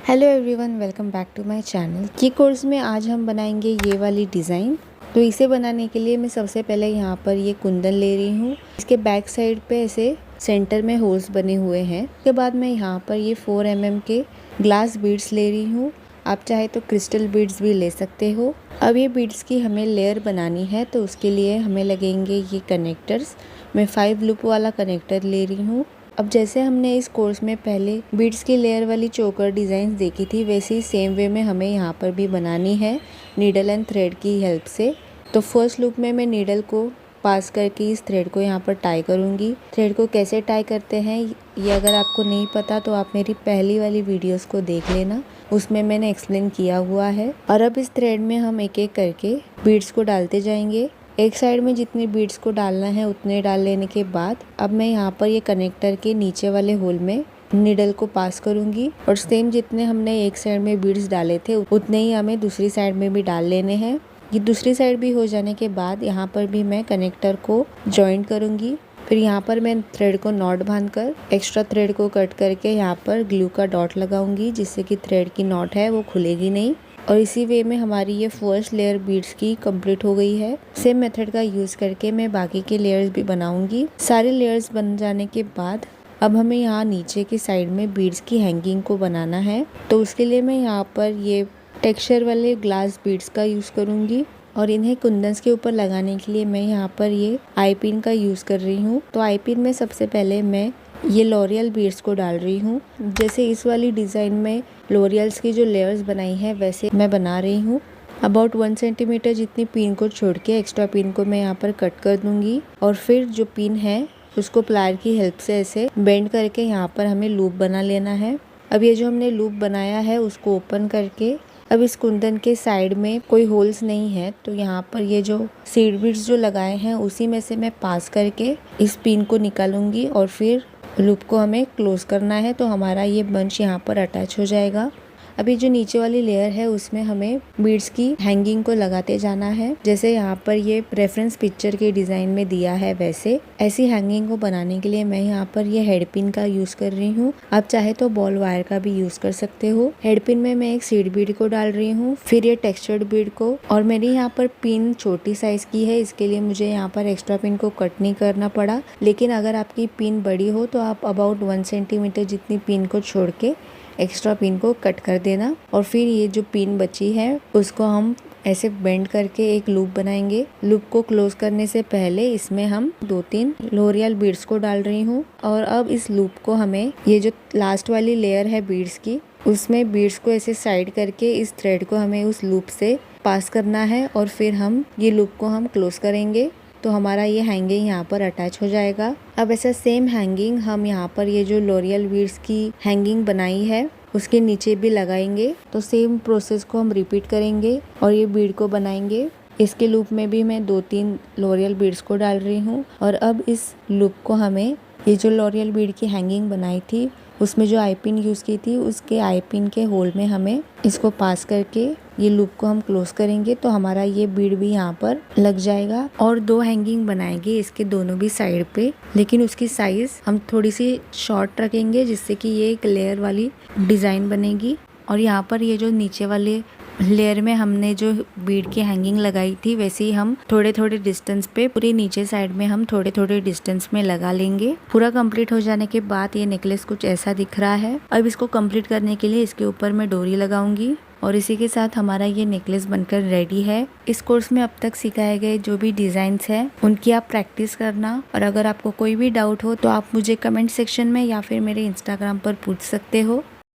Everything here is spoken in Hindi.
Hello everyone, welcome back to my channel. की कोर्स में आज हम बनाएंगे ये वाली डिज़ाइन। तो इसे बनाने के लिए मैं सबसे पहले यहाँ पर ये कुंदन ले रही हूँ। इसके बैक साइड पे ऐसे सेंटर में होल्स बने हुए हैं। उसके बाद मैं यहाँ पर ये 4 mm के ग्लास बीड्स ले रही हूँ। आप चाहे तो क्रिस्टल बीड्स भी ले सकते हो। अब ये बीड्स की हमें लेयर बनानी है, तो उसके लिए हमें लगेंगे ये कनेक्टर्स। मैं 5 लूप वाला कनेक्टर ले रही हूँ। अब जैसे हमने इस कोर्स में पहले बीड्स की लेयर वाली चोकर डिज़ाइन देखी थी, वैसे ही सेम वे में हमें यहाँ पर भी बनानी है नीडल एंड थ्रेड की हेल्प से। तो फर्स्ट लूप में मैं नीडल को पास करके इस थ्रेड को यहाँ पर टाई करूँगी। थ्रेड को कैसे टाई करते हैं ये अगर आपको नहीं पता तो आप मेरी पहली वाली वीडियोस को देख लेना, उसमें मैंने एक्सप्लेन किया हुआ है। और अब इस थ्रेड में हम एक एक करके बीड्स को डालते जाएंगे। एक साइड में जितने बीड्स को डालना है उतने डाल लेने के बाद अब मैं यहाँ पर ये कनेक्टर के नीचे वाले होल में नीडल को पास करूँगी और सेम जितने हमने एक साइड में बीड्स डाले थे उतने ही हमें दूसरी साइड में भी डाल लेने हैं। ये दूसरी साइड भी हो जाने के बाद यहाँ पर भी मैं कनेक्टर को जॉइंट करूँगी। फिर यहाँ पर मैं थ्रेड को नॉट बांधकर एक्स्ट्रा थ्रेड को कट करके यहाँ पर ग्लू का डॉट लगाऊंगी, जिससे कि थ्रेड की नॉट है वो खुलेगी नहीं। और इसी वे में हमारी ये फर्स्ट लेयर बीड्स की कंप्लीट हो गई है। सेम मेथड का यूज करके मैं बाकी के लेयर्स भी बनाऊंगी। सारे लेयर्स बन जाने के बाद अब हमें यहाँ नीचे की साइड में बीड्स की हैंगिंग को बनाना है, तो उसके लिए मैं यहाँ पर ये टेक्सचर वाले ग्लास बीड्स का यूज करूंगी और इन्हें कुंदन्स के ऊपर लगाने के लिए मैं यहाँ पर ये आई पिन का यूज कर रही हूँ। तो आई पिन में सबसे पहले मैं ये लॉरियल बीड्स को डाल रही हूँ। जैसे इस वाली डिज़ाइन में लॉरियल्स की जो लेयर्स बनाई है वैसे मैं बना रही हूँ। अबाउट 1 सेंटीमीटर जितनी पिन को छोड़ के एक्स्ट्रा पिन को मैं यहाँ पर कट कर दूंगी और फिर जो पिन है उसको प्लायर की हेल्प से ऐसे बेंड करके यहाँ पर हमें लूप बना लेना है। अब ये जो हमने लूप बनाया है उसको ओपन करके अब इस कुंदन के साइड में कोई होल्स नहीं है, तो यहाँ पर ये जो सीड बीड्स जो लगाए हैं उसी में से मैं पास करके इस पिन को निकालूंगी और फिर लूप को हमें क्लोज करना है, तो हमारा ये बंच यहाँ पर अटैच हो जाएगा। अभी जो नीचे वाली लेयर है उसमें हमें बीड्स की हैंगिंग को लगाते जाना है। जैसे यहाँ पर ये रेफरेंस पिक्चर के डिजाइन में दिया है वैसे ऐसी हैंगिंग को बनाने के लिए मैं यहाँ पर ये हेड पिन का यूज कर रही हूँ। आप चाहे तो बॉल वायर का भी यूज कर सकते हो। हेड पिन में मैं एक सीड बीड को डाल रही हूँ, फिर ये टेक्सचर्ड बीड को, और मेरी यहाँ पर पिन छोटी साइज की है इसके लिए मुझे यहाँ पर एक्स्ट्रा पिन को कट नहीं करना पड़ा। लेकिन अगर आपकी पिन बड़ी हो तो आप अबाउट 1 सेंटीमीटर जितनी पिन को छोड़ के एक्स्ट्रा पिन को कट कर देना। और फिर ये जो पिन बची है उसको हम ऐसे बेंड करके एक लूप बनाएंगे। लूप को क्लोज करने से पहले इसमें हम 2-3 लॉरियल बीड्स को डाल रही हूँ। और अब इस लूप को हमें ये जो लास्ट वाली लेयर है बीड्स की उसमें बीड्स को ऐसे साइड करके इस थ्रेड को हमें उस लूप से पास करना है और फिर हम ये लूप को हम क्लोज करेंगे, तो हमारा ये हैंगिंग यहाँ पर अटैच हो जाएगा। अब ऐसा सेम हैंगिंग हम यहाँ पर ये जो लॉरियल बीड्स की हैंगिंग बनाई है उसके नीचे भी लगाएंगे। तो सेम प्रोसेस को हम रिपीट करेंगे और ये बीड को बनाएंगे। इसके लूप में भी मैं 2-3 लॉरियल बीड्स को डाल रही हूँ और अब इस लूप को हमें ये जो लॉरियल बीड की हैंगिंग बनाई थी उसमें जो आई पिन यूज़ की थी उसके आई पिन के होल में हमें इसको पास करके ये लूप को हम क्लोज करेंगे, तो हमारा ये बीड भी यहाँ पर लग जाएगा। और 2 हैंगिंग बनाएंगे इसके दोनों भी साइड पे, लेकिन उसकी साइज हम थोड़ी सी शॉर्ट रखेंगे जिससे कि ये एक लेयर वाली डिज़ाइन बनेगी। और यहाँ पर ये जो नीचे वाले लेयर में हमने जो बीड की हैंगिंग लगाई थी वैसे ही हम थोड़े थोड़े डिस्टेंस पे पूरी नीचे साइड में हम थोड़े थोड़े डिस्टेंस में लगा लेंगे। पूरा कंप्लीट हो जाने के बाद ये नेकलेस कुछ ऐसा दिख रहा है। अब इसको कंप्लीट करने के लिए इसके ऊपर मैं डोरी लगाऊंगी और इसी के साथ हमारा ये नेकलेस बनकर रेडी है। इस कोर्स में अब तक सिखाए गए जो भी डिजाइन्स हैं उनकी आप प्रैक्टिस करना, और अगर आपको कोई भी डाउट हो तो आप मुझे कमेंट सेक्शन में या फिर मेरे इंस्टाग्राम पर पूछ सकते हो।